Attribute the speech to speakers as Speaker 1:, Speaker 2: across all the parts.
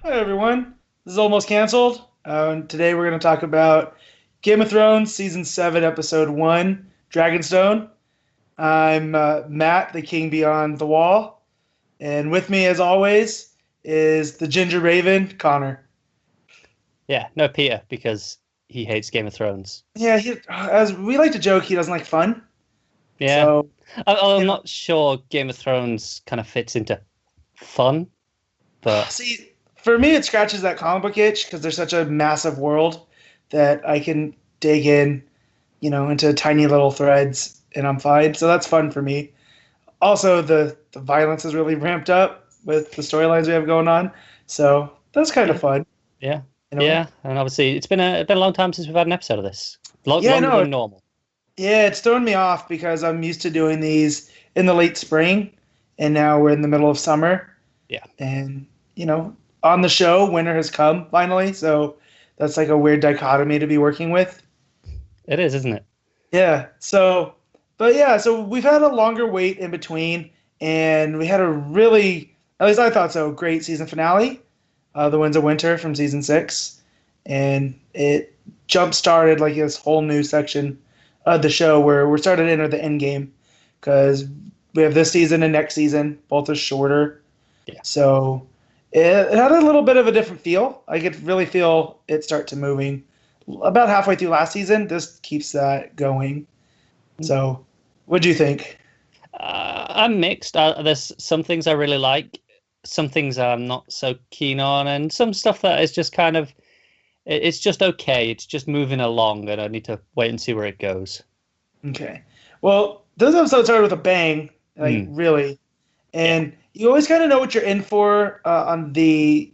Speaker 1: Hi everyone. This is Almost Cancelled. Today we're going to talk about Game of Thrones season 7 episode 1, Dragonstone. I'm Matt, the King Beyond the Wall, and with me as always is the Ginger Raven, Connor.
Speaker 2: Yeah, no Peter because he hates Game of Thrones.
Speaker 1: Yeah, as we like to joke, he doesn't like fun.
Speaker 2: Yeah,
Speaker 1: So,
Speaker 2: I'm
Speaker 1: you know,
Speaker 2: not sure Game of Thrones kind of fits into fun, but
Speaker 1: see, for me it scratches that comic book itch because there's such a massive world that I can dig in, into tiny little threads and I'm fine. So that's fun for me. Also, the violence is really ramped up with the storylines we have going on, so that's kind of
Speaker 2: yeah,
Speaker 1: fun
Speaker 2: yeah,
Speaker 1: in a way.
Speaker 2: yeah. And obviously, it's been a long time since we've had an episode of this.
Speaker 1: Yeah,
Speaker 2: Longer
Speaker 1: no,
Speaker 2: than normal.
Speaker 1: yeah, it's thrown me off because I'm used to doing these in the late spring, and now we're in the middle of summer,
Speaker 2: Yeah,
Speaker 1: and you know, on the show, winter has come finally, so that's like a weird dichotomy to be working with.
Speaker 2: it is, isn't it?
Speaker 1: Yeah, so, but yeah, so we've had a longer wait in between, and we had a really, at least I thought so, great season finale. The Winds of Winter from season 6, and it jump started like this whole new section of the show where we're starting to enter the end game because we have this season and next season, both are shorter.
Speaker 2: Yeah,
Speaker 1: So it had a little bit of a different feel. I could really feel it start to moving about halfway through last season. This keeps that going. So, what do you think?
Speaker 2: I'm mixed. There's some things I really like, some things I'm not so keen on, and some stuff that is just kind of it's just okay. It's just moving along, and I need to wait and see where it goes.
Speaker 1: Okay. Well, this episode started with a bang, like
Speaker 2: Hmm.
Speaker 1: really,
Speaker 2: Yeah.
Speaker 1: and you always kind of know what you're in for on the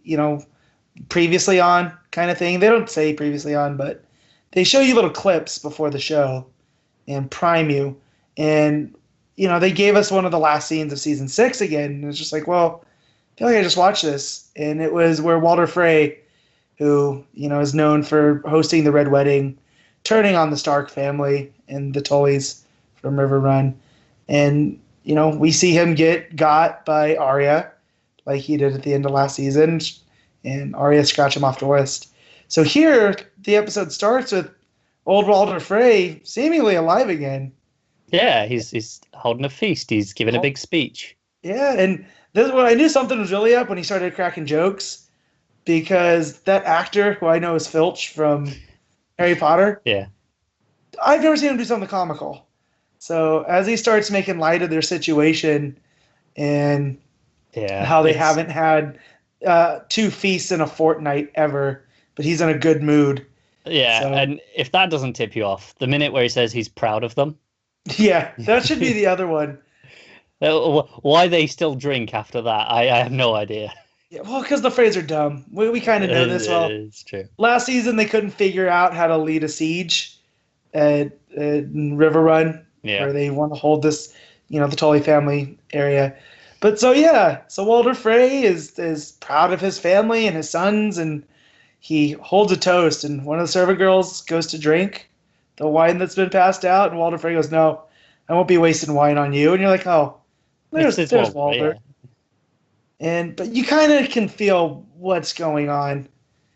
Speaker 1: previously on kind of thing. They don't say previously on, but they show you little clips before the show and prime you. And they gave us one of the last scenes of season 6 again. And it's just like, well, I feel like I just watched this, and it was where Walder Frey, who is known for hosting the Red Wedding, turning on the Stark family and the Tullys from River Run, and we see him get got by Arya, like he did at the end of last season, and Arya scratch him off the list. So here, the episode starts with old Walder Frey seemingly alive again.
Speaker 2: Yeah, he's holding a feast. He's giving a big speech.
Speaker 1: Yeah, and this is when I knew something was really up when he started cracking jokes because that actor who I know is Filch from Harry Potter,
Speaker 2: Yeah,
Speaker 1: I've never seen him do something comical. So as he starts making light of their situation and
Speaker 2: yeah.
Speaker 1: how they
Speaker 2: It's
Speaker 1: haven't had two feasts in a fortnight ever, but he's in a good mood.
Speaker 2: yeah,
Speaker 1: So
Speaker 2: and if that doesn't tip you off, the minute where he says he's proud of them,
Speaker 1: yeah, that should be the other one.
Speaker 2: why they still drink after that, I have no idea.
Speaker 1: Yeah, well, because the Freys are dumb. We kind of know this. Well,
Speaker 2: It's true.
Speaker 1: last season they couldn't figure out how to lead a siege at River Run,
Speaker 2: Yeah,
Speaker 1: where they want to hold this, the Tully family area. But so yeah, so Walder Frey is proud of his family and his sons, and he holds a toast, and one of the servant girls goes to drink the wine that's been passed out, and Walder Frey goes, "No, I won't be wasting wine on you." And you're like, "Oh,
Speaker 2: it's
Speaker 1: there's
Speaker 2: Walter. Yeah,
Speaker 1: Walder," and but you kind of can feel what's going on,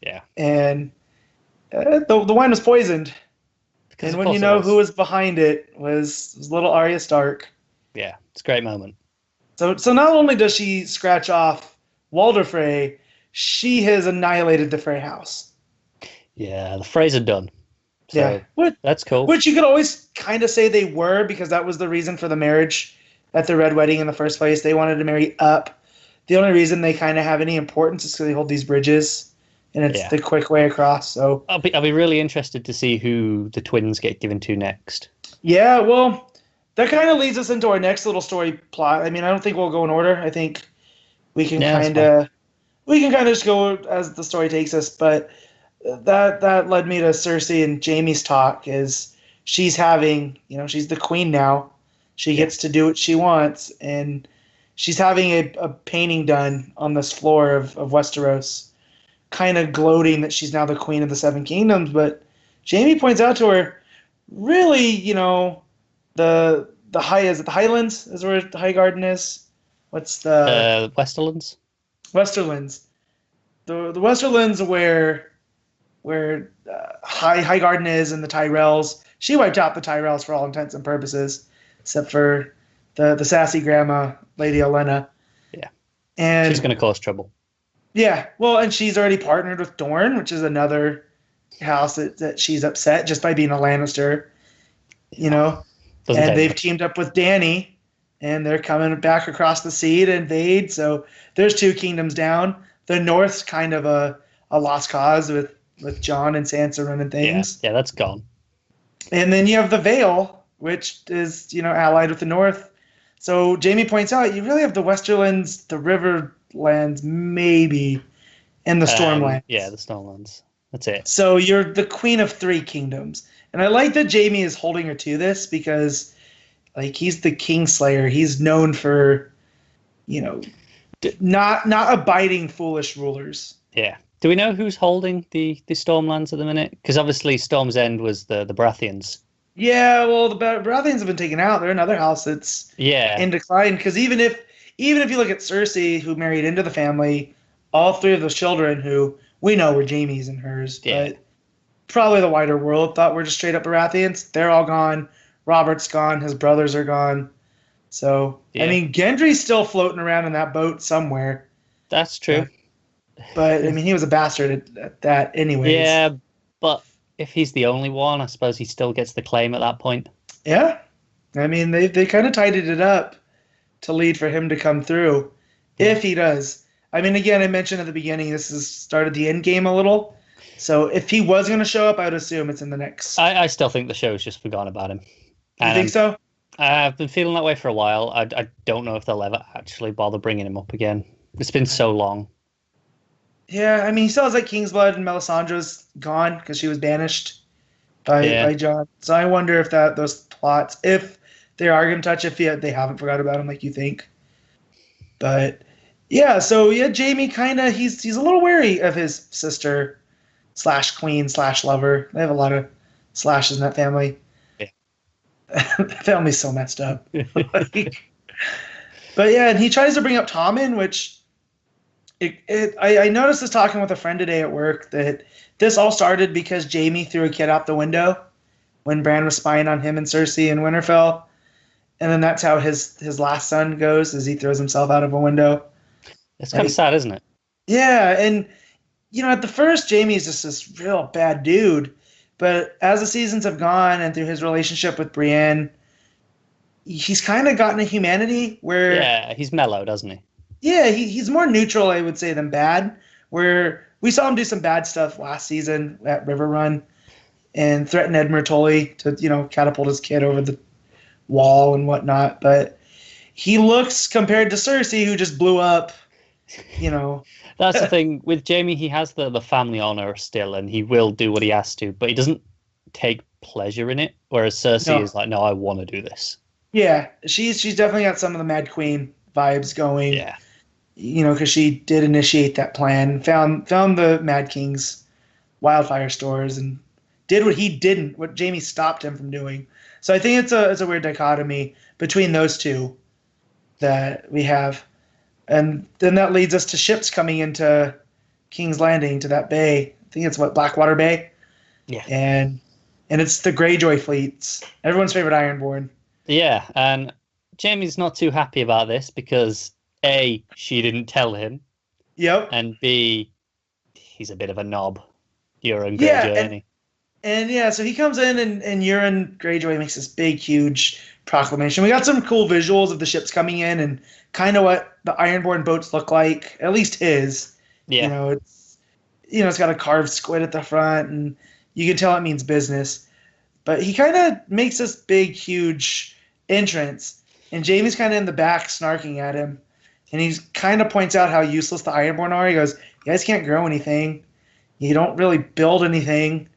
Speaker 2: yeah,
Speaker 1: and the wine was poisoned.
Speaker 2: because
Speaker 1: And
Speaker 2: of
Speaker 1: when you
Speaker 2: course it
Speaker 1: know who
Speaker 2: was.
Speaker 1: was behind it was little Arya Stark.
Speaker 2: Yeah, it's a great moment.
Speaker 1: So not only does she scratch off Walder Frey, she has annihilated the Frey house.
Speaker 2: Yeah, the phrase are done,
Speaker 1: Yeah,
Speaker 2: so that's cool.
Speaker 1: which you could always kind of say they were because that was the reason for the marriage at the Red Wedding in the first place. They wanted to marry up. The only reason they kind of have any importance is because they hold these bridges, and it's
Speaker 2: Yeah,
Speaker 1: the quick way across. So
Speaker 2: I'll be really interested to see who the twins get given to next.
Speaker 1: yeah, well, that kind of leads us into our next little story plot. I mean, I don't think we'll go in order. I think we can
Speaker 2: Yeah, that's
Speaker 1: kind
Speaker 2: fine.
Speaker 1: of we can kind of just go as the story takes us. But that led me to Cersei and Jaime's talk. Is she's having she's the queen now. She
Speaker 2: Yeah,
Speaker 1: gets to do what she wants, and she's having a painting done on this floor of Westeros, kind of gloating that she's now the queen of the Seven Kingdoms. But Jaime points out to her, really, the high is it the Highlands is where the High Garden is. What's the
Speaker 2: Westerlands.
Speaker 1: Westerlands? the Westerlands where High Garden is and the Tyrells. She wiped out the Tyrells for all intents and purposes, except for the sassy grandma, Lady Olenna.
Speaker 2: Yeah.
Speaker 1: And
Speaker 2: she's going to cause trouble.
Speaker 1: Yeah. Well, and she's already partnered with Dorne, which is another house that she's upset just by being a Lannister, you know. And they've teamed up with Dany, and they're coming back across the sea to invade. So there's 2 kingdoms down. The North's kind of a lost cause with Jon and Sansa running things.
Speaker 2: Yeah, that's gone.
Speaker 1: And then you have the Vale, which is, allied with the North. So Jaime points out, you really have the Westerlands, the Riverlands, maybe, and the Stormlands.
Speaker 2: Yeah, the Stormlands. That's it.
Speaker 1: So you're the queen of 3 kingdoms. And I like that Jaime is holding her to this because, he's the Kingslayer. He's known for, not abiding foolish rulers.
Speaker 2: Yeah. Do we know who's holding the Stormlands at the minute? Because obviously Storm's End was the Baratheons.
Speaker 1: Yeah, well, the Baratheons have been taken out. They're another house that's in decline. Because even if you look at Cersei, who married into the family, all 3 of those children who we know were Jaime's and hers, but probably the wider world thought were just straight up Baratheons. They're all gone. Robert's gone. His brothers are gone. So, Gendry's still floating around in that boat somewhere.
Speaker 2: That's true.
Speaker 1: But, he was a bastard at that anyways.
Speaker 2: Yeah, but if he's the only one, I suppose he still gets the claim at that point.
Speaker 1: Yeah. They kind of tidied it up to lead for him to come through, if he does. Again, I mentioned at the beginning, this has started the end game a little. So if he was going to show up, I would assume it's in the next.
Speaker 2: I still think the show's just forgotten about him.
Speaker 1: You think so?
Speaker 2: I've been feeling that way for a while. I don't know if they'll ever actually bother bringing him up again. It's been so long.
Speaker 1: Yeah, he still has Kingsblood, and Melisandre's gone because she was banished by Jon. So I wonder if those plots, if they are going to touch it, if they haven't forgot about him like you think. But yeah, so Jaime he's a little wary of his sister / queen / lover. They have a lot of slashes in that family. Yeah. That family's so messed up. But yeah, and he tries to bring up Tommen, which I noticed this talking with a friend today at work that this all started because Jaime threw a kid out the window when Bran was spying on him and Cersei in Winterfell. And then that's how his last son goes, is he throws himself out of a window.
Speaker 2: It's kind of sad, isn't it?
Speaker 1: Yeah, and at the first, Jaime's just this real bad dude. But as the seasons have gone and through his relationship with Brienne, he's kind of gotten a humanity where...
Speaker 2: Yeah, he's mellow, doesn't he?
Speaker 1: Yeah, he's more neutral, I would say, than bad. Where we saw him do some bad stuff last season at River Run and threaten Edmure Tully to, catapult his kid over the wall and whatnot. But he looks, compared to Cersei, who just blew up,
Speaker 2: That's the thing. With Jaime, he has the family honor still, and he will do what he has to, but he doesn't take pleasure in it. Whereas Cersei is like, no, I want to do this. Yeah,
Speaker 1: she's definitely got some of the Mad Queen vibes going. Yeah. Because she did initiate that plan, found the Mad King's wildfire stores, and did what he didn't, what Jaime stopped him from doing. So I think it's a weird dichotomy between those two that we have. And then that leads us to ships coming into King's Landing, to that bay. I think it's Blackwater Bay?
Speaker 2: Yeah.
Speaker 1: And it's the Greyjoy fleets. Everyone's favorite Ironborn.
Speaker 2: Yeah, and Jaime's not too happy about this because A, she didn't tell him.
Speaker 1: Yep.
Speaker 2: And B, he's a bit of a knob. Euron Greyjoy,
Speaker 1: and so he comes in and Euron Greyjoy makes this big, huge proclamation. We got some cool visuals of the ships coming in and kind of what the Ironborn boats look like, at least his. Yeah. It's got a carved squid at the front, and you can tell it means business. But he kind of makes this big, huge entrance, and Jaime's kind of in the back snarking at him. And he kind of points out how useless the Ironborn are. He goes, you guys can't grow anything. You don't really build anything.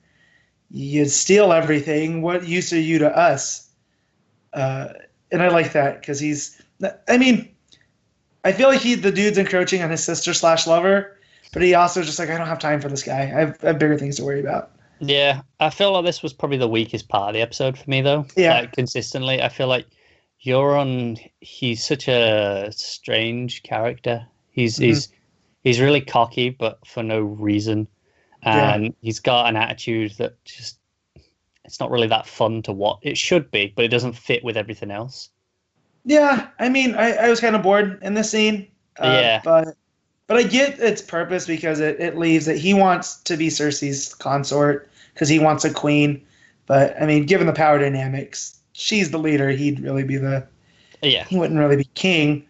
Speaker 1: You steal everything. What use are you to us? And I like that because I feel like the dude's encroaching on his sister / lover, but he also just I don't have time for this guy. I have bigger things to worry about.
Speaker 2: Yeah, I feel like this was probably the weakest part of the episode for me, though. Yeah. Consistently, I feel like Euron, he's such a strange character. He's He's really cocky, but for no reason. And he's got an attitude that just, it's not really that fun to watch. It should be, but it doesn't fit with everything else.
Speaker 1: Yeah, I mean, I was kind of bored in this scene. But I get its purpose because it leaves that he wants to be Cersei's consort because he wants a queen. But, I mean, given the power dynamics, she's the leader. He'd really be he wouldn't really be king.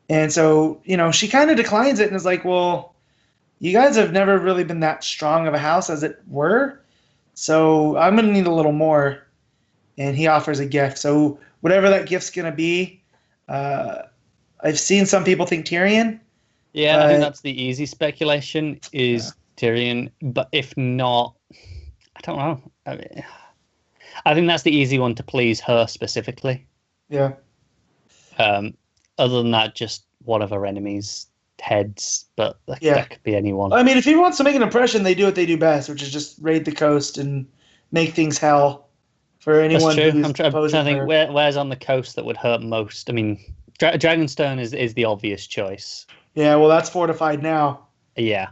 Speaker 1: And so, she kind of declines it and is like, well, you guys have never really been that strong of a house as it were. So I'm going to need a little more. And he offers a gift. So whatever that gift's going to be, I've seen some people think Tyrion.
Speaker 2: Yeah, I think that's the easy speculation is Tyrion. But if not, I don't know. I think that's the easy one to please her specifically.
Speaker 1: Yeah.
Speaker 2: Other than that, just one of her enemies' heads, but that could be anyone.
Speaker 1: I mean, if he wants to make an impression, they do what they do best, which is just raid the coast and make things hell for anyone.
Speaker 2: That's true. I'm trying to think where's on the coast that would hurt most. I mean, Dragonstone is the obvious choice.
Speaker 1: Yeah, well, that's fortified now.
Speaker 2: Yeah.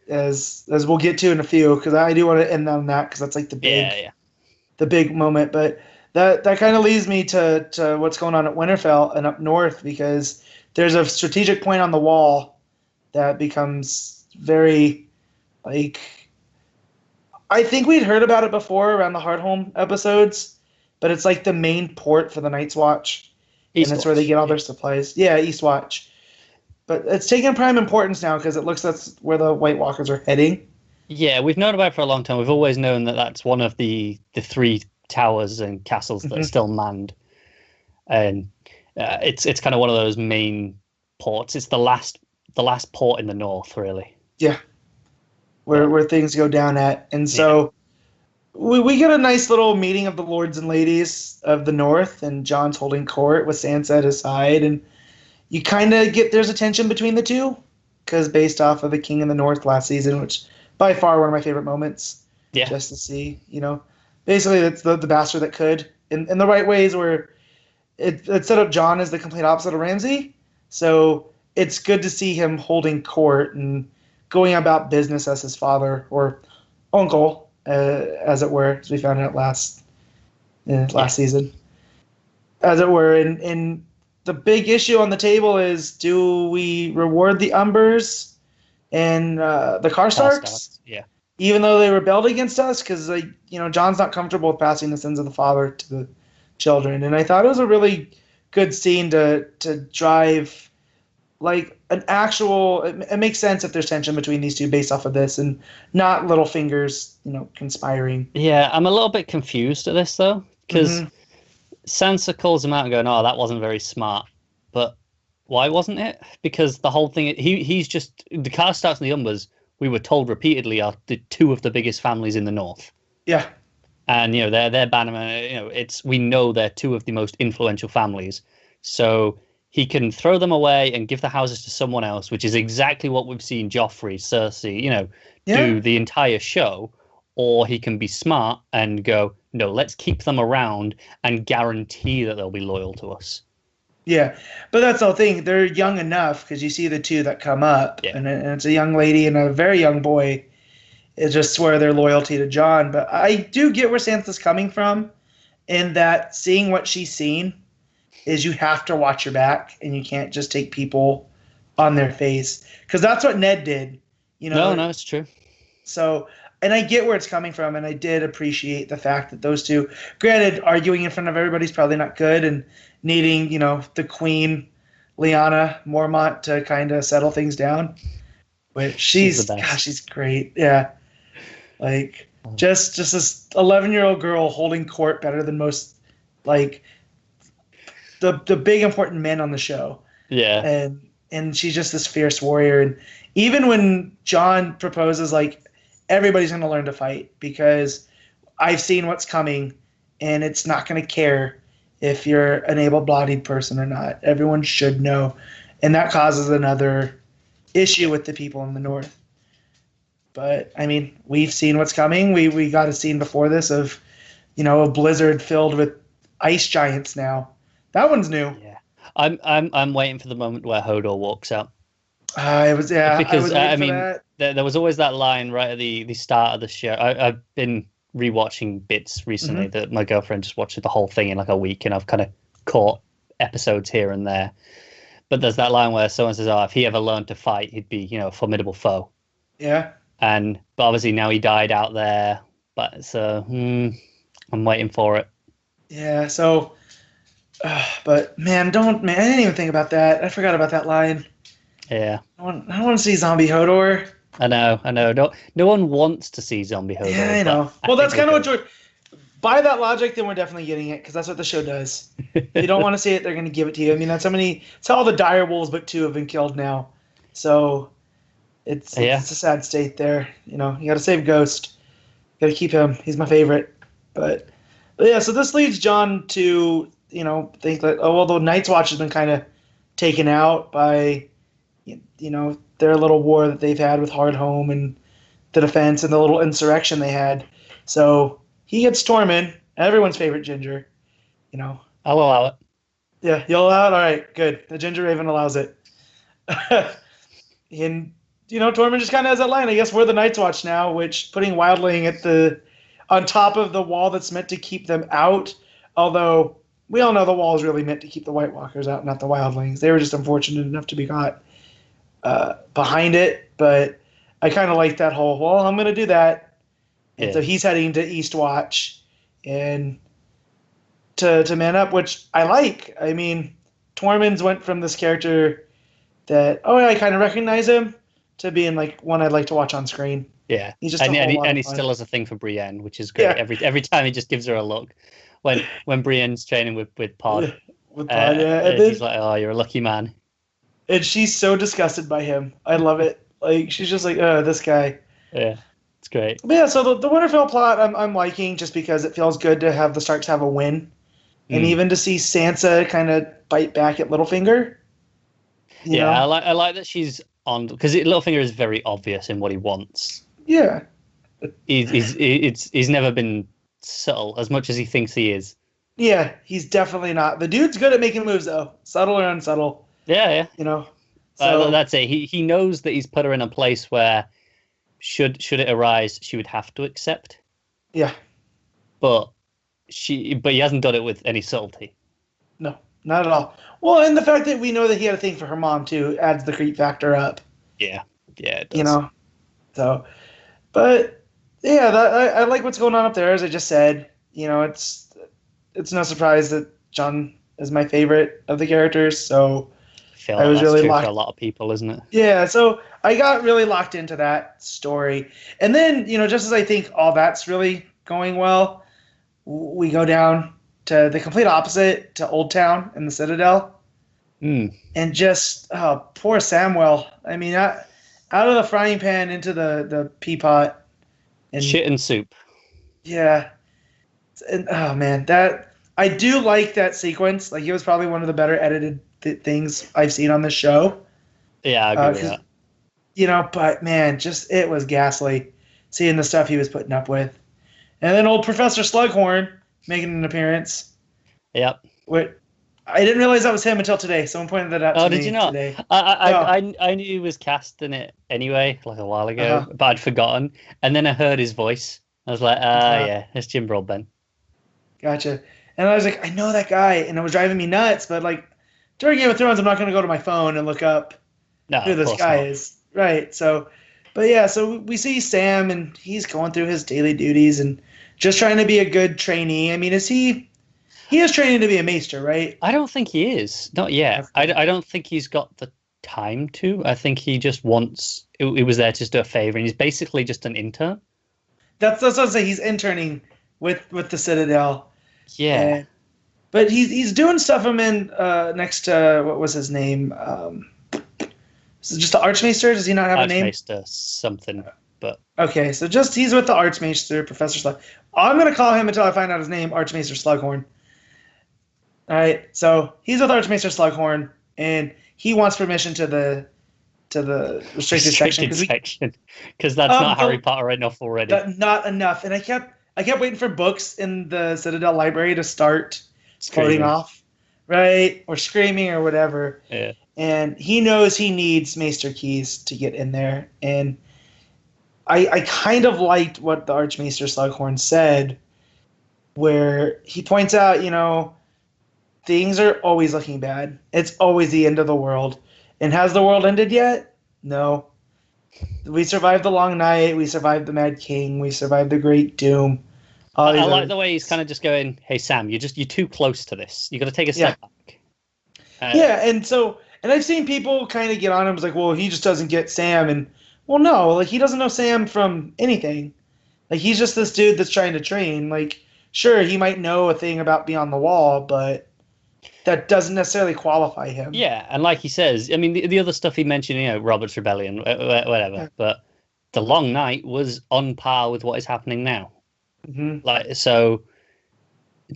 Speaker 1: As we'll get to in a few, because I do want to end on that because that's like the big moment. But that kind of leads me to what's going on at Winterfell and up north, because there's a strategic point on the wall that becomes very, like, I think we'd heard about it before around the Hardhome episodes, but it's like the main port for the Night's Watch. And it's where they get all their supplies. Yeah, Eastwatch. But it's taking prime importance now because it looks that's where the White Walkers are heading.
Speaker 2: Yeah, we've known about it for a long time. We've always known that that's one of the three towers and castles that are still manned. And it's kind of one of those main ports. It's the last port in the north, really.
Speaker 1: Yeah, where things go down at. And so we get a nice little meeting of the lords and ladies of the north, and Jon's holding court with Sansa at his side, and you kind of get there's a tension between the two, because based off of the King in the North last season, which by far one of my favorite moments. Yeah. Just to see, basically it's the bastard that could in the right ways, where it set up Jon as the complete opposite of Ramsay. So it's good to see him holding court and going about business as his father or uncle, as it were, as we found out last season, as it were. And the big issue on the table is, do we reward the Umbers and the Karstarks?
Speaker 2: Yeah.
Speaker 1: Even though they rebelled against us, because Jon's not comfortable with passing the sins of the father to the children. And I thought it was a really good scene to drive like an actual. It makes sense if there's tension between these two based off of this, and not little fingers, conspiring.
Speaker 2: Yeah, I'm a little bit confused at this though, because Sansa calls him out and going, "Oh, that wasn't very smart," but why wasn't it? Because the whole thing, he's just the Karstarks and the Umbers. We were told repeatedly are the two of the biggest families in the north.
Speaker 1: Yeah.
Speaker 2: And they're bannermen. We know they're two of the most influential families. So he can throw them away and give the houses to someone else, which is exactly what we've seen Joffrey, Cersei, do the entire show. Or he can be smart and go, no, let's keep them around and guarantee that they'll be loyal to us.
Speaker 1: Yeah, but that's the whole thing. They're young enough, because you see the two that come up, and it's a young lady and a very young boy. It's just swear their loyalty to Jon. But I do get where Sansa's coming from, in that seeing what she's seen is you have to watch your back, and you can't just take people on their face, because that's what Ned did.
Speaker 2: No, it's true.
Speaker 1: So, and I get where it's coming from, and I did appreciate the fact that those two, granted, arguing in front of everybody's probably not good, and needing, the Queen, Lyanna Mormont, to kind of settle things down. But she's great. Yeah. Like, just this 11-year-old girl holding court better than most, like, the big important men on the show.
Speaker 2: Yeah.
Speaker 1: And she's just this fierce warrior. And even when Jon proposes, like, everybody's going to learn to fight, because I've seen what's coming, and it's not going to care if you're an able-bodied person or not. Everyone should know. And that causes another issue with the people in the north. But, I mean, we've seen what's coming. We got a scene before this of, a blizzard filled with ice giants now. That one's new.
Speaker 2: Yeah. I'm waiting for the moment where Hodor walks out.
Speaker 1: I was
Speaker 2: Because
Speaker 1: waiting
Speaker 2: I
Speaker 1: for
Speaker 2: mean,
Speaker 1: that.
Speaker 2: there was always that line right at the start of the show. I've been rewatching bits recently
Speaker 1: Hmm.
Speaker 2: that my girlfriend just watched the whole thing in like a week, and I've kind of caught episodes here and there. But there's that line where someone says, "Oh, if he ever learned to fight, he'd be, a formidable foe."
Speaker 1: Yeah.
Speaker 2: But obviously now he died out there. But so I'm waiting for it.
Speaker 1: Yeah. So, but man, I didn't even think about that. I forgot about that line.
Speaker 2: Yeah,
Speaker 1: I don't want to see zombie Hodor.
Speaker 2: I know. No one wants to see zombie
Speaker 1: Yeah,
Speaker 2: Hodor,
Speaker 1: I
Speaker 2: but
Speaker 1: know.
Speaker 2: I
Speaker 1: Well,
Speaker 2: think
Speaker 1: that's
Speaker 2: they
Speaker 1: kind of what
Speaker 2: do.
Speaker 1: you're. By that logic, then we're definitely getting it because that's what the show does. If you don't want to see it, they're going to give it to you. I mean, that's how many. It's how all the dire wolves, but two have been killed now. So
Speaker 2: Yeah,
Speaker 1: it's a sad state there. You know, you got to save Ghost. Got to keep him. He's my favorite. But yeah, so this leads John to think that the Night's Watch has been kind of taken out by their little war that they've had with Hardhome and the defense and the little insurrection they had. So he gets Tormund, everyone's favorite ginger. You know,
Speaker 2: I'll allow it.
Speaker 1: yeah, you'll allow it. All right, good. The Ginger Raven allows it. And Tormund just kind of has that line. I guess we're the Night's Watch now, which putting Wildling on top of the wall that's meant to keep them out. Although we all know the wall is really meant to keep the White Walkers out, not the Wildlings. They were just unfortunate enough to be caught behind it. But I kind of like that whole. Well, I'm going to do that, and so he's heading to East Watch, and to man up, which I like. I mean, Tormund's went from this character that I kind of recognize him to being like one I'd like to watch on screen.
Speaker 2: Yeah,
Speaker 1: he's just
Speaker 2: and he still has a thing for Brienne, which is great. Yeah. Every time he just gives her a look. When Brienne's training with Pod, and he's like, "Oh, you're a lucky man."
Speaker 1: And she's so disgusted by him. I love it. Like she's just like, "Oh, this guy."
Speaker 2: Yeah, it's great.
Speaker 1: But yeah, so the Winterfell plot I'm liking just because it feels good to have the Starks have a win, and even to see Sansa kind of bite back at Littlefinger.
Speaker 2: I like that she's on because Littlefinger is very obvious in what he wants.
Speaker 1: Yeah,
Speaker 2: he's never been subtle as much as he thinks he is.
Speaker 1: Yeah, he's definitely not. The dude's good at making moves though, subtle or unsubtle.
Speaker 2: Yeah.
Speaker 1: So
Speaker 2: that's it. He knows that he's put her in a place where should it arise, she would have to accept.
Speaker 1: Yeah,
Speaker 2: but he hasn't done it with any subtlety.
Speaker 1: No, not at all. Well, and the fact that we know that he had a thing for her mom too adds the creep factor up.
Speaker 2: Yeah, it does.
Speaker 1: So, but yeah, I like what's going on up there. As I just said, it's no surprise that Jon is my favorite of the characters. So
Speaker 2: I was really locked for a lot of people, isn't it?
Speaker 1: Yeah, so I got really locked into that story, and then just as I think all that's really going well, we go down to the complete opposite, to Old Town and the Citadel, and just poor Samwell. I mean, out of the frying pan into the peapot, and
Speaker 2: shit and soup.
Speaker 1: Yeah, and oh man, that I do like that sequence. Like, it was probably one of the better edited things I've seen on this show.
Speaker 2: Yeah, I agree with that.
Speaker 1: But man, just it was ghastly seeing the stuff he was putting up with, and then old Professor Slughorn making an appearance.
Speaker 2: Yep.
Speaker 1: I didn't realize that was him until today. Someone pointed that out to me.
Speaker 2: Oh, did you not?
Speaker 1: Today.
Speaker 2: I knew he was cast in it anyway, like a while ago, but I'd forgotten. And then I heard his voice. I was like, yeah, it's Jim Broadbent.
Speaker 1: Gotcha. And I was like, I know that guy, and it was driving me nuts. But like during Game of Thrones, I'm not going to go to my phone and look up who this guy is. Right. So, but yeah, so we see Sam, and he's going through his daily duties and just trying to be a good trainee. I mean, he is training to be a maester, right?
Speaker 2: I don't think he is. Not yet. I don't think he's got the time to. I think he just wants. He was there to just do a favor, and he's basically just an intern.
Speaker 1: That's what I'm saying. He's interning with the Citadel.
Speaker 2: Yeah.
Speaker 1: But he's doing stuff. I'm in next to what was his name? Is it just the Archmaester? Does he not have a name?
Speaker 2: Archmaester something. But
Speaker 1: okay, so just he's with the Archmaester, Professor Slug. I'm gonna call him until I find out his name, Archmaester Slughorn. All right, so he's with Archmaester Slughorn, and he wants permission to the restricted section
Speaker 2: because that's not Harry Potter enough already.
Speaker 1: Not enough, and I kept waiting for books in the Citadel library to start floating off, right, or screaming or whatever.
Speaker 2: Yeah.
Speaker 1: and he knows he needs Maester keys to get in there. And I kind of liked what the Archmaester Slughorn said, where he points out, things are always looking bad. It's always the end of the world. And has the world ended yet? No. We survived the Long Night. We survived the Mad King. We survived the Great Doom.
Speaker 2: I like the way he's kind of just going, "Hey Sam, you're too close to this. You got to take a step back."
Speaker 1: And I've seen people kind of get on him. It's like, well, he just doesn't get Sam, and well, no, like he doesn't know Sam from anything. Like he's just this dude that's trying to train. Like, sure, he might know a thing about Beyond the Wall, but that doesn't necessarily qualify him.
Speaker 2: Yeah, and like he says, I mean, the other stuff he mentioned, Robert's Rebellion, whatever. Yeah. But the Long Night was on par with what is happening now.
Speaker 1: Mm-hmm.
Speaker 2: Like, so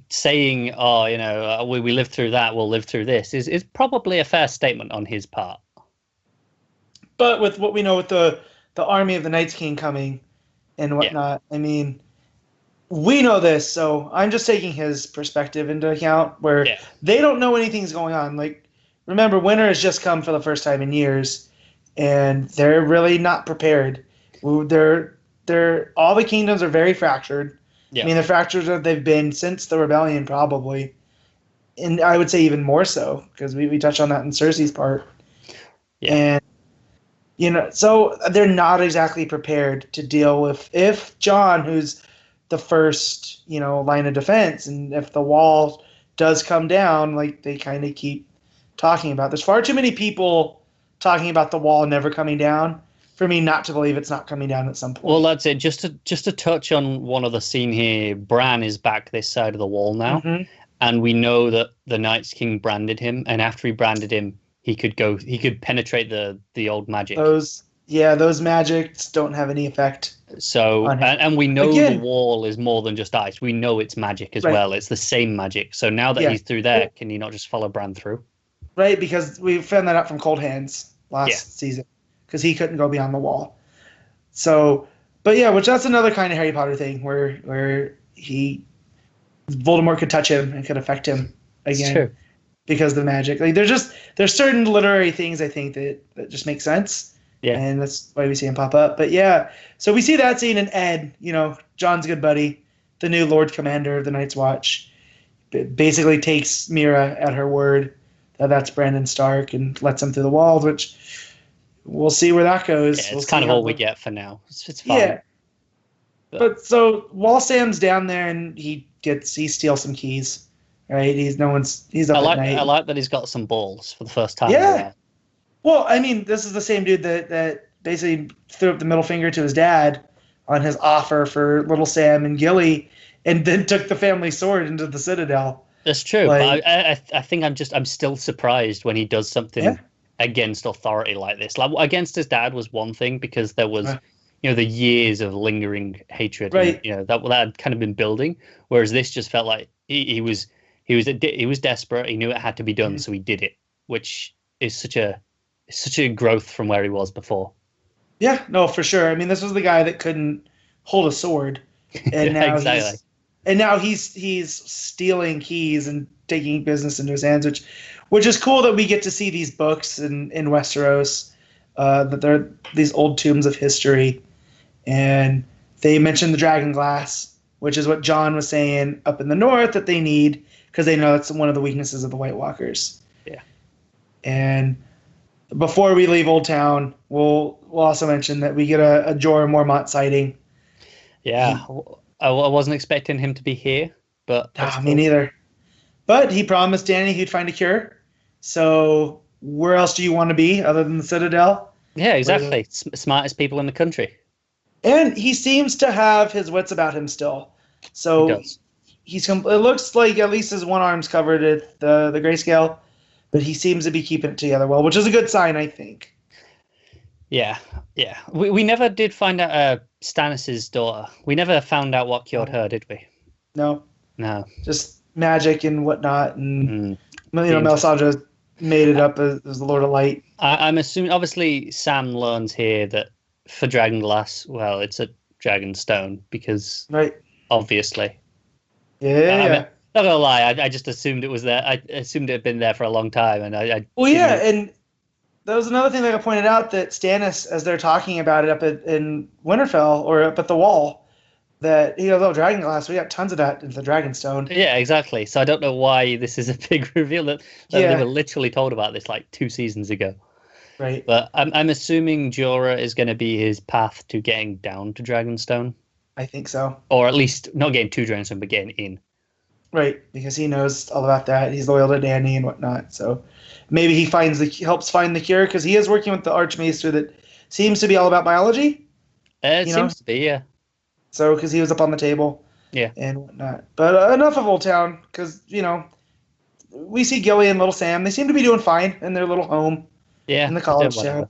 Speaker 2: saying, we lived through that, we'll live through this, is probably a fair statement on his part.
Speaker 1: But with what we know with the army of the Night's King coming and whatnot, I mean, we know this, so I'm just taking his perspective into account, where they don't know anything's going on. Like, remember, winter has just come for the first time in years, and they're really not prepared. All the kingdoms are very fractured. Yeah. I mean, the fractures that they've been since the rebellion, probably, and I would say even more so, because we touched on that in Cersei's part. Yeah. And so they're not exactly prepared to deal with if Jon, who's the first, line of defense, and if the wall does come down, like they kind of keep talking about. There's far too many people talking about the wall never coming down for me not to believe it's not coming down at some point.
Speaker 2: Well, that's it. Just to touch on one other scene here, Bran is back this side of the wall now, and we know that the Night's King branded him, and after he branded him, he could penetrate the old magic.
Speaker 1: Those magics don't have any effect.
Speaker 2: So, and we know the wall is more than just ice. We know it's magic as well. It's the same magic. So now that he's through there, can he not just follow Bran through?
Speaker 1: Right, because we found that out from Cold Hands last season, because he couldn't go beyond the wall. So, but which that's another kind of Harry Potter thing where Voldemort could touch him and could affect him again. It's true. Because of the magic. Like there's certain literary things I think that just make sense. Yeah. And that's why we see him pop up. But so we see that scene, and Ed, Jon's good buddy, the new Lord Commander of the Night's Watch, basically takes Mira at her word that that's Brandon Stark and lets him through the walls, which we'll see where that goes.
Speaker 2: Yeah, it's kind of all we get for now. It's fine. Yeah.
Speaker 1: But so while Sam's down there and he steals some keys, right? He's up at night.
Speaker 2: I like that he's got some balls for the first time.
Speaker 1: Yeah. Well, I mean, this is the same dude that basically threw up the middle finger to his dad on his offer for little Sam and Gilly, and then took the family sword into the Citadel.
Speaker 2: That's true. But I think I'm still surprised when he does something against authority like this. Like, against his dad was one thing, because there was, the years of lingering hatred,
Speaker 1: right?
Speaker 2: And, that had kind of been building. Whereas this just felt like he was desperate. He knew it had to be done, so he did it, which is such a growth from where he was before. Yeah, no, for sure. I mean, this was the guy that couldn't hold a sword, and now he's stealing keys and taking business into his hands, which is cool that we get to see these books in Westeros, that they're these old tombs of history, and they mention the dragon glass, which is what Jon was saying up in the north that they need, because they know that's one of the weaknesses of the White Walkers. Yeah, and before we leave Old Town, we'll also mention that we get a Jorah Mormont sighting. Yeah, I wasn't expecting him to be here, but
Speaker 1: me neither. But he promised Dany he'd find a cure. So where else do you want to be other than the Citadel?
Speaker 2: Yeah, exactly. Smartest people in the country.
Speaker 1: And he seems to have his wits about him still. So it looks like at least his one arm's covered at the grayscale. But he seems to be keeping it together well, which is a good sign, I think.
Speaker 2: Yeah. We never did find out Stannis' daughter. We never found out what cured her, did we?
Speaker 1: No. Just magic and whatnot, and Melisandre made it up as the Lord of Light.
Speaker 2: I'm assuming, obviously, Sam learns here that for Dragonglass, well, it's a Dragonstone, because obviously.
Speaker 1: Yeah.
Speaker 2: Not gonna lie, I just assumed it was there. I assumed it had been there for a long time, and
Speaker 1: and that was another thing that I pointed out, that Stannis, as they're talking about it in Winterfell or up at the Wall, that he goes, "Oh, Dragonglass, we got tons of that in the Dragonstone."
Speaker 2: Yeah, exactly. So I don't know why this is a big reveal that they were literally told about this like 2 seasons ago.
Speaker 1: Right.
Speaker 2: But I'm assuming Jorah is going to be his path to getting down to Dragonstone,
Speaker 1: I think so.
Speaker 2: or at least not getting to Dragonstone, but getting in.
Speaker 1: Right, because he knows all about that. He's loyal to Dany and whatnot. So maybe he helps find the cure, because he is working with the Archmaester that seems to be all about biology.
Speaker 2: It seems to be, yeah.
Speaker 1: So, because he was up on the table.
Speaker 2: Yeah.
Speaker 1: And whatnot. But enough of Old Town, because, we see Gilly and Little Sam. They seem to be doing fine in their little home.
Speaker 2: Yeah.
Speaker 1: In the college town.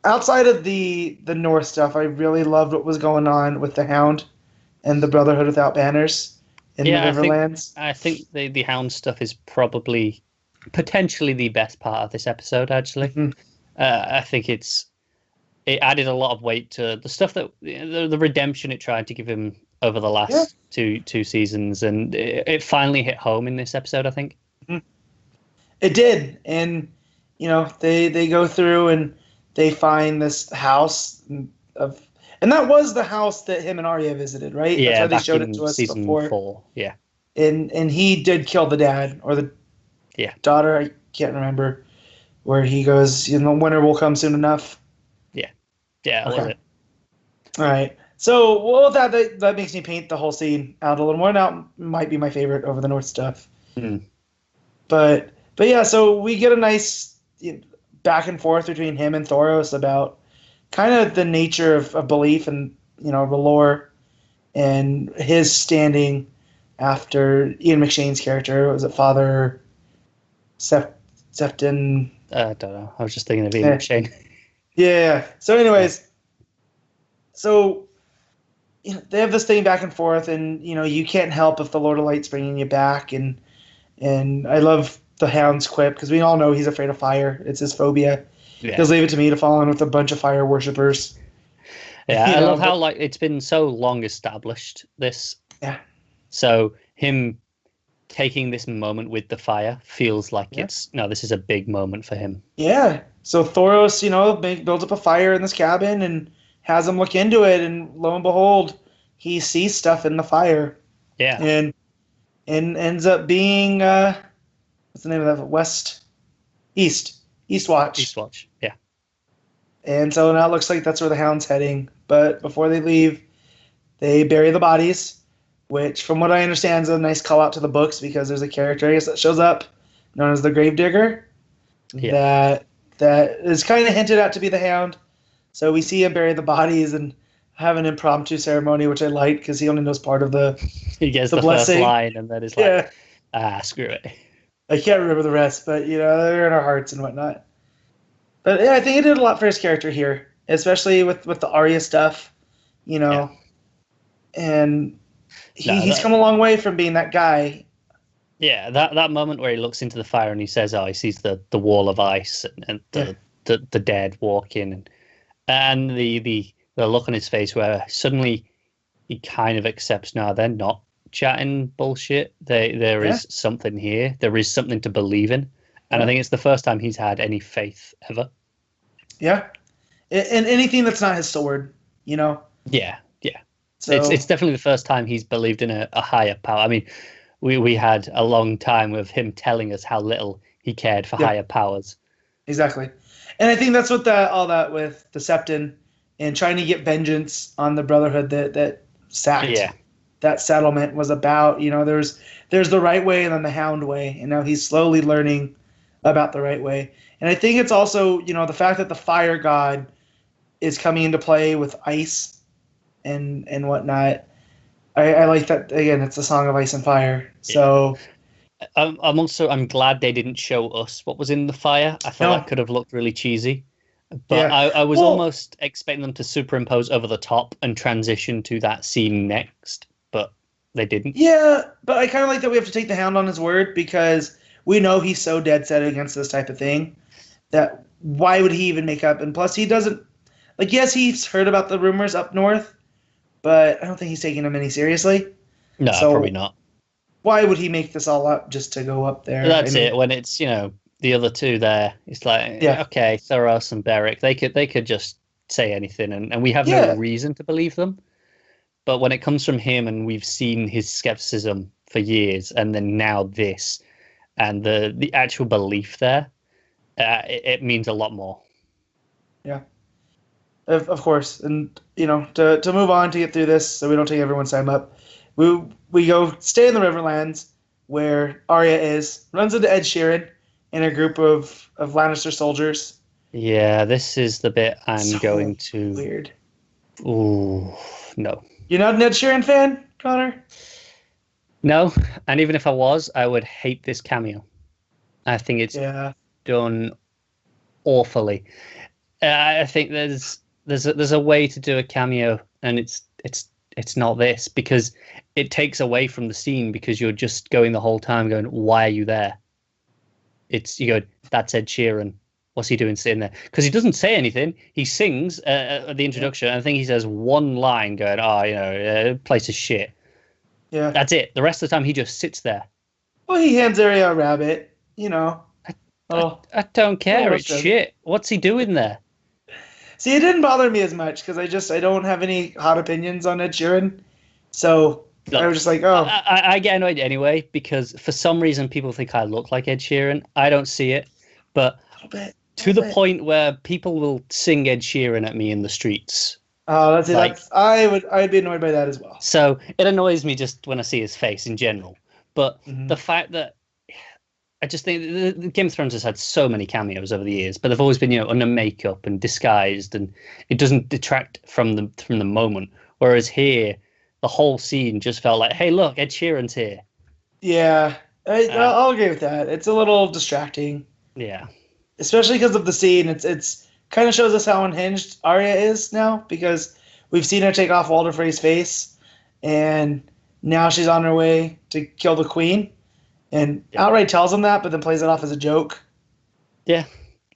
Speaker 1: Outside of the North stuff, I really loved what was going on with the Hound and the Brotherhood Without Banners in the Riverlands.
Speaker 2: I think the Hound stuff is probably potentially the best part of this episode, actually.
Speaker 1: Mm-hmm.
Speaker 2: I think it added a lot of weight to the stuff that the redemption it tried to give him over the last two seasons, and it finally hit home in this episode, I think.
Speaker 1: Mm-hmm. It did, and they go through and they find this house and that was the house that him and Arya visited, right?
Speaker 2: Yeah,
Speaker 1: that's why they showed it to us
Speaker 2: season
Speaker 1: before.
Speaker 2: 4. Yeah,
Speaker 1: and he did kill the dad or the daughter. I can't remember. Where he goes, winter will come soon enough.
Speaker 2: Yeah,
Speaker 1: okay.
Speaker 2: Was it?
Speaker 1: All right. So, well, that makes me paint the whole scene out a little more. Now, it might be my favorite over the North stuff.
Speaker 2: Mm.
Speaker 1: But yeah, so we get a nice back and forth between him and Thoros about kind of the nature of belief and R'hllor and his standing after Ian McShane's character. Was it Father Septon?
Speaker 2: I don't know. I was just thinking of Ian McShane.
Speaker 1: Yeah. So, anyways, they have this thing back and forth, and you can't help if the Lord of Light's bringing you back, and I love the Hound's quip, because we all know he's afraid of fire. It's his phobia. Yeah. He'll leave it to me to fall in with a bunch of fire worshippers.
Speaker 2: Yeah, I love how it's been so long established. This. Yeah. So him taking this moment with the fire feels like this is a big moment for him. Yeah. So Thoros, builds up a fire in this cabin and has him look into it, and lo and behold, he sees stuff in the fire. Yeah. And ends up being what's the name of that? Eastwatch. Eastwatch. Yeah.
Speaker 1: And so now it looks like that's where the Hound's heading. But before they leave, they bury the bodies, which, from what I understand, is a nice call out to the books, because there's a character, I guess, that shows up known as the Gravedigger. Yeah. That is kind of hinted at to be the Hound. So we see him bury the bodies and have an impromptu ceremony, which I like, because he only knows part of
Speaker 2: he gets the blessing. First line, and then it's like, screw it.
Speaker 1: I can't remember the rest, but they're in our hearts and whatnot. But yeah, I think it did a lot for his character here, especially with the Arya stuff, and he's come a long way from being that guy. Yeah, that moment where he looks into the fire and he says, "Oh, he sees the wall of ice and the dead walking," and the look on his face where suddenly he kind of accepts, no, they're not chatting bullshit. There is something here. There is something to believe in, and I think it's the first time he's had any faith ever. Yeah, and anything that's not his sword, Yeah. So, it's definitely the first time he's believed in a higher power. I mean, we had a long time with him telling us how little he cared for higher powers. Exactly. And I think that's what all that with the Septon and trying to get vengeance on the Brotherhood that sacked that settlement was about. There's the right way and then the Hound way. And now he's slowly learning about the right way. And I think it's also, the fact that the fire god is coming into play with ice and whatnot. I like that. Again, it's a song of ice and fire. So I'm glad they didn't show us what was in the fire. I felt that could have looked really cheesy. But I was almost expecting them to superimpose over the top and transition to that scene next, but they didn't. Yeah, but I kind of like that we have to take the Hound on his word, because we know he's so dead set against this type of thing that why would he even make up? And plus, he doesn't, yes, he's heard about the rumors up north, but I don't think he's taking them any seriously. No, so probably not. Why would he make this all up just to go up there? That's it. When it's,
Speaker 2: the other two there, it's like,
Speaker 1: Yeah.
Speaker 2: okay, Thoros and Beric, they could just say anything, and we have no reason to believe them. But when it comes from him, and we've seen his skepticism for years, and then now this, and the actual belief there, it means a lot more.
Speaker 1: Yeah. Of course. And, to move on, to get through this so we don't take everyone's time up, we go stay in the Riverlands where Arya runs into Ed Sheeran and a group of Lannister soldiers.
Speaker 2: Yeah, this is the bit I'm going to...
Speaker 1: Weird.
Speaker 2: Ooh, no.
Speaker 1: You're not an Ed Sheeran fan, Connor?
Speaker 2: No, and even if I was, I would hate this cameo. I think it's done awfully. I think there's a way to do a cameo, and it's not this, because it takes away from the scene, because you're just going the whole time going, why are you there? You go, that's Ed Sheeran. What's he doing sitting there? Because he doesn't say anything. He sings at the introduction. And I think he says one line going, place is shit.
Speaker 1: Yeah.
Speaker 2: That's it. The rest of the time, he just sits there.
Speaker 1: Well, he hands Arya a rabbit,
Speaker 2: I don't care. It's shit. What's he doing there?
Speaker 1: See, it didn't bother me as much because I don't have any hot opinions on Ed Sheeran. So I was just like, oh.
Speaker 2: I get annoyed anyway because for some reason people think I look like Ed Sheeran. I don't see it. But to the point where people will sing Ed Sheeran at me in the streets.
Speaker 1: Oh, that's it. I'd be annoyed by that as well.
Speaker 2: So it annoys me just when I see his face in general. But the fact that I just think the Game of Thrones has had so many cameos over the years, but they've always been, under makeup and disguised, and it doesn't detract from the moment. Whereas here, the whole scene just felt like, hey, look, Ed Sheeran's here.
Speaker 1: Yeah, I'll agree with that. It's a little distracting.
Speaker 2: Yeah.
Speaker 1: Especially because of the scene. It's kind of shows us how unhinged Arya is now, because we've seen her take off Walder Frey's face, and now she's on her way to kill the queen. And outright tells him that, but then plays it off as a joke.
Speaker 2: Yeah.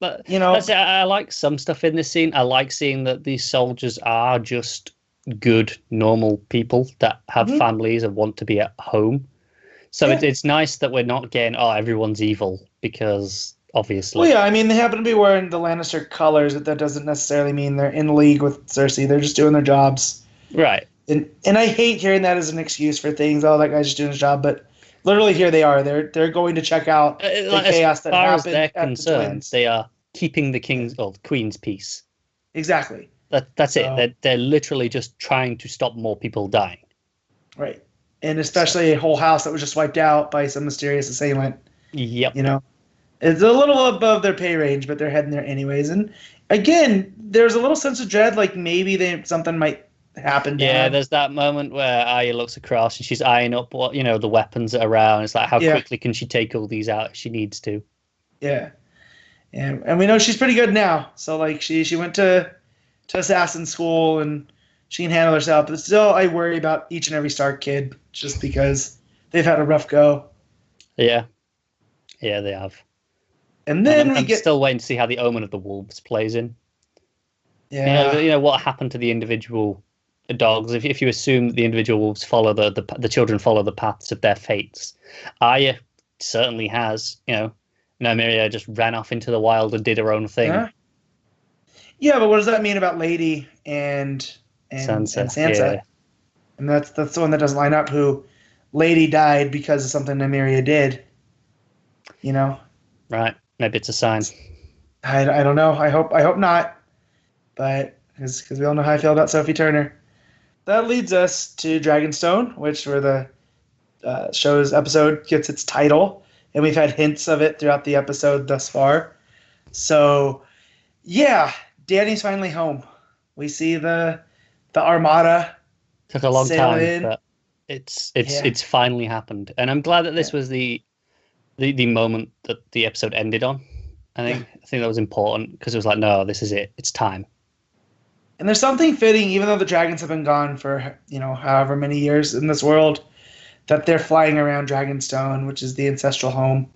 Speaker 2: But, that's it. I like some stuff in this scene. I like seeing that these soldiers are just good, normal people that have families and want to be at home. So it's nice that we're not getting, everyone's evil, because obviously...
Speaker 1: Well, yeah, I mean, they happen to be wearing the Lannister colors, but that doesn't necessarily mean they're in league with Cersei. They're just doing their jobs.
Speaker 2: Right.
Speaker 1: And I hate hearing that as an excuse for things. Oh, that guy's just doing his job, but... Literally, here they are. They're going to check out the chaos that happened at the Twins.
Speaker 2: They are keeping the queen's peace.
Speaker 1: Exactly.
Speaker 2: That's it. They're literally just trying to stop more people dying.
Speaker 1: Right, and especially a whole house that was just wiped out by some mysterious assailant.
Speaker 2: Yep.
Speaker 1: It's a little above their pay range, but they're heading there anyways. And again, there's a little sense of dread, like maybe something might happen.
Speaker 2: Yeah, there's that moment where Arya looks across and she's eyeing up what the weapons that are around. It's like, how quickly can she take all these out if she needs to?
Speaker 1: Yeah, and we know she's pretty good now. So like she went to assassin school and she can handle herself. But still, I worry about each and every Stark kid just because they've had a rough go.
Speaker 2: Yeah, they have.
Speaker 1: And then
Speaker 2: I'm still waiting to see how the Omen of the Wolves plays in.
Speaker 1: Yeah,
Speaker 2: what happened to the individual dogs, if you assume that the individual wolves follow the children follow the paths of their fates. Arya certainly has, Nymeria just ran off into the wild and did her own thing.
Speaker 1: Yeah, but what does that mean about Lady and Sansa?
Speaker 2: Yeah.
Speaker 1: And that's the one that doesn't line up. Who Lady died because of something Nymeria did.
Speaker 2: Right. Maybe it's a sign.
Speaker 1: I don't know. I hope not. But because we all know how I feel about Sophie Turner. That leads us to Dragonstone, where the show's episode gets its title, and we've had hints of it throughout the episode thus far. So, yeah, Dany's finally home. We see the Armada.
Speaker 2: Took a long time, but it's finally happened, and I'm glad that this was the moment that the episode ended on. I think that was important because it was like, no, this is it. It's time.
Speaker 1: And there's something fitting, even though the dragons have been gone for, however many years in this world, that they're flying around Dragonstone, which is the ancestral home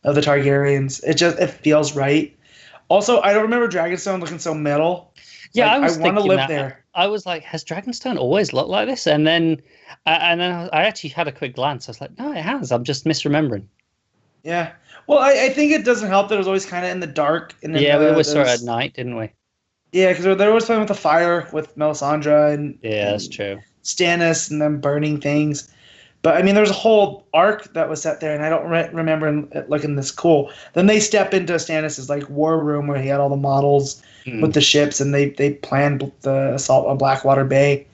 Speaker 1: of the Targaryens. It feels right. Also, I don't remember Dragonstone looking so metal.
Speaker 2: Yeah,
Speaker 1: I want to live there.
Speaker 2: I was like, has Dragonstone always looked like this? And then I actually had a quick glance. I was like, no, it has. I'm just misremembering.
Speaker 1: Yeah. Well, I think it doesn't help that it was always kind of in the dark. And in
Speaker 2: Yeah, we always saw it at
Speaker 1: those,
Speaker 2: night, didn't we?
Speaker 1: yeah, because they're always playing with the fire with Melisandre
Speaker 2: Yeah, that's
Speaker 1: and
Speaker 2: true.
Speaker 1: Stannis and them burning things. But I mean, there's a whole arc that was set there, and I don't remember it looking this cool. Then they step into Stannis' like war room where he had all the models with the ships, and they planned the assault on Blackwater Bay,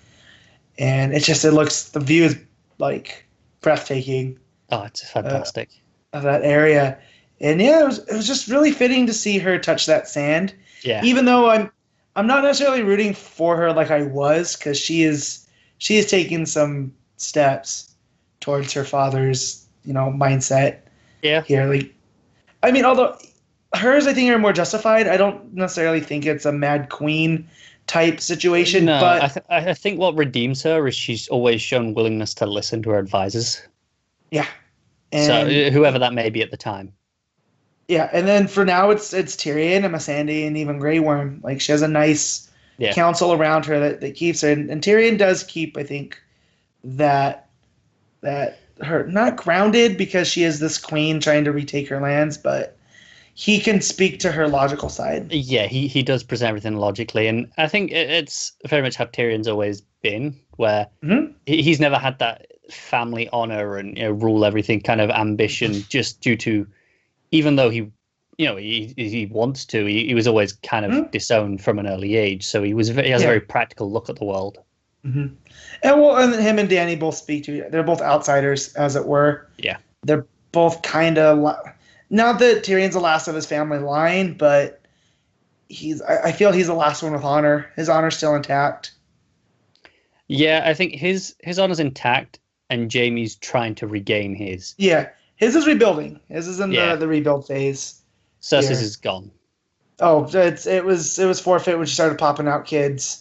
Speaker 1: and the view is like breathtaking.
Speaker 2: Oh, it's fantastic.
Speaker 1: Of that area, and yeah, it was just really fitting to see her touch that sand.
Speaker 2: Yeah.
Speaker 1: Even though I'm not necessarily rooting for her like I was, because she is taking some steps towards her father's, mindset.
Speaker 2: Yeah.
Speaker 1: Here, like, I mean, although hers, I think, are more justified. I don't necessarily think it's a Mad Queen type situation.
Speaker 2: No,
Speaker 1: but
Speaker 2: I think what redeems her is she's always shown willingness to listen to her advisors.
Speaker 1: Yeah.
Speaker 2: So whoever that may be at the time.
Speaker 1: Yeah, and then for now it's Tyrion and Missandei and even Grey Worm. Like, she has a nice council around her that keeps her, and Tyrion does keep, I think, that her not grounded, because she is this queen trying to retake her lands, but he can speak to her logical side.
Speaker 2: Yeah, he does present everything logically, and I think it's very much how Tyrion's always been, where he's never had that family honor and rule everything kind of ambition, just due to, even though he wants to, he was always kind of disowned from an early age, so he has a very practical look at the world.
Speaker 1: Mm-hmm. And him and Dany both speak to. They're both outsiders, as it were.
Speaker 2: Yeah,
Speaker 1: they're both kind of not that Tyrion's the last of his family line, but I feel he's the last one with honor. His honor's still intact.
Speaker 2: Yeah, I think his honor's intact, and Jaime's trying to regain his.
Speaker 1: Yeah, his is rebuilding. His is in the rebuild phase.
Speaker 2: Cersei's is gone.
Speaker 1: Oh, it was forfeit when she started popping out kids.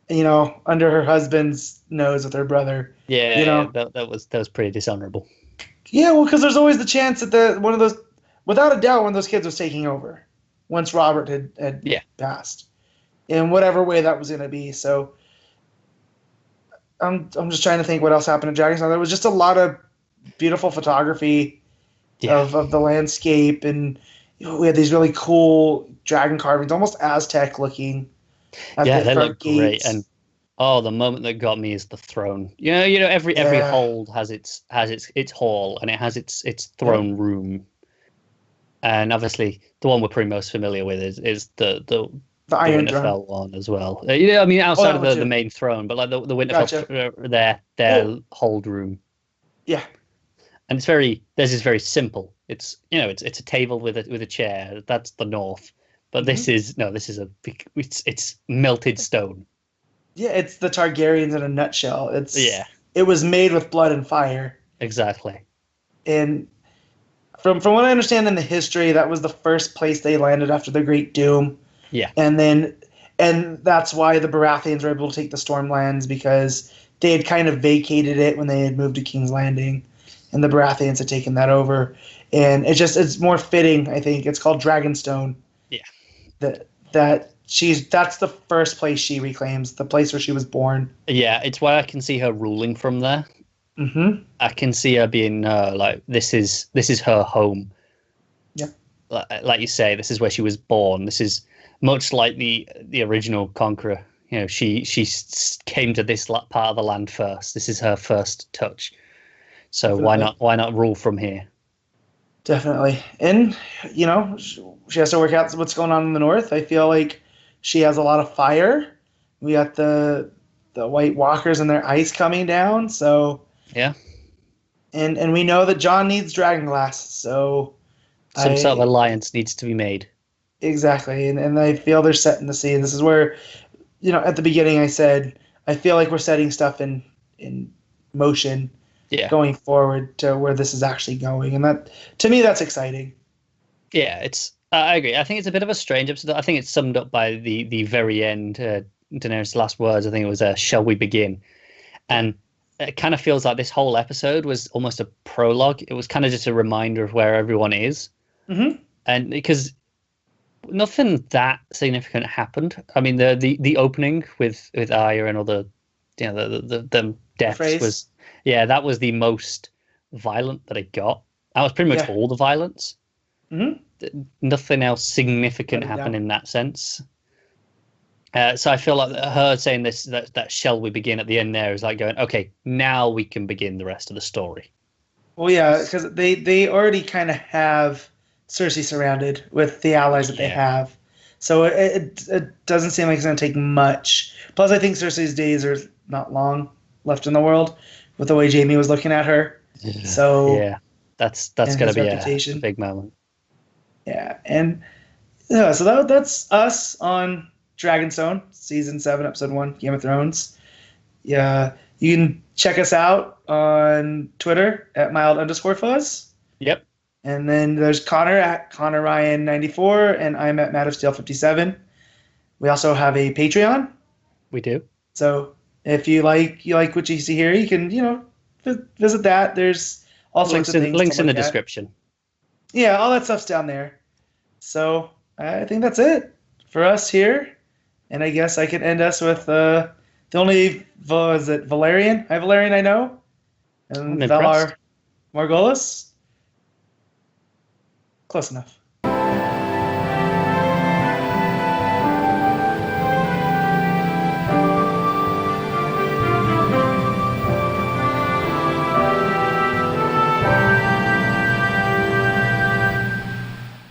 Speaker 1: Under her husband's nose with her brother.
Speaker 2: Yeah, that was pretty dishonorable.
Speaker 1: Yeah, well, because there's always the chance that one of those, without a doubt, one of those kids was taking over once Robert had passed, in whatever way that was going to be. So I'm just trying to think what else happened at Dragonstone. There was just a lot of beautiful photography of the landscape, and we had these really cool dragon carvings, almost Aztec looking.
Speaker 2: They look great, and the moment that got me is the throne. Every hold has its hall, and it has its throne room, and obviously the one we're pretty most familiar with is the Winterfell one as well. Outside of the main throne, but like the Winterfell, their hold room. Yeah, and theirs is very simple. It's it's a table with a chair. That's the north. But this is it's melted stone. Yeah, it's the Targaryens in a nutshell. It was made with blood and fire. Exactly. And from what I understand in the history, that was the first place they landed after the Great Doom. Yeah. And that's why the Baratheons were able to take the Stormlands, because they had kind of vacated it when they had moved to King's Landing, and the Baratheons had taken that over. And it's more fitting, I think. It's called Dragonstone. Yeah. That's the first place she reclaims, the place where she was born. Yeah, it's why I can see her ruling from there. Mm-hmm. I can see her being like, this is her home. Yeah. Like you say, this is where she was born. This is much like the original Conqueror. She came to this part of the land first. This is her first touch. So Definitely. Why not rule from here? Definitely. And, she has to work out what's going on in the north. I feel like she has a lot of fire. We got the White Walkers and their ice coming down. So yeah. And we know that Jon needs dragonglass. So some sort of alliance needs to be made. Exactly. And I feel they're setting the scene. This is where, at the beginning I said, I feel like we're setting stuff in motion. Yeah. Going forward to where this is actually going. And that, to me, that's exciting. Yeah, I agree. I think it's a bit of a strange episode. I think it's summed up by the very end, Daenerys' last words. I think it was, shall we begin? And it kind of feels like this whole episode was almost a prologue. It was kind of just a reminder of where everyone is. Mm-hmm. And because nothing that significant happened. I mean, the opening with Arya and all the deaths was... Yeah, that was the most violent that it got. That was pretty much
Speaker 1: Yeah.
Speaker 2: all the violence. Nothing else significant happened in that sense. So I feel like her saying this, that shall we begin at the end there, is like going, okay, now we can begin the rest of the story.
Speaker 1: Well, yeah, because they already kind of have Cersei surrounded with the allies that they have. So it doesn't seem like it's going to take much. Plus, I think Cersei's days are not long left in the world with the way Jaime was looking at her. So
Speaker 2: yeah, that's going to be a big moment.
Speaker 1: Yeah, and so that's us on Dragonstone, Season 7, Episode 1, Game of Thrones. Yeah, you can check us out on Twitter at mild_fuzz.
Speaker 2: Yep.
Speaker 1: And then there's Connor at ConnorRyan94, and I'm at MadofSteel57. We also have a Patreon.
Speaker 2: We do.
Speaker 1: So if you like what you see here, you can, visit that. There's all sorts of things.
Speaker 2: Links in the description.
Speaker 1: Yeah, all that stuff's down there. So I think that's it for us here. And I guess I can end us with the only, is it Valerian? Hi, Valerian, I know. And Valar Morghulis. Close enough.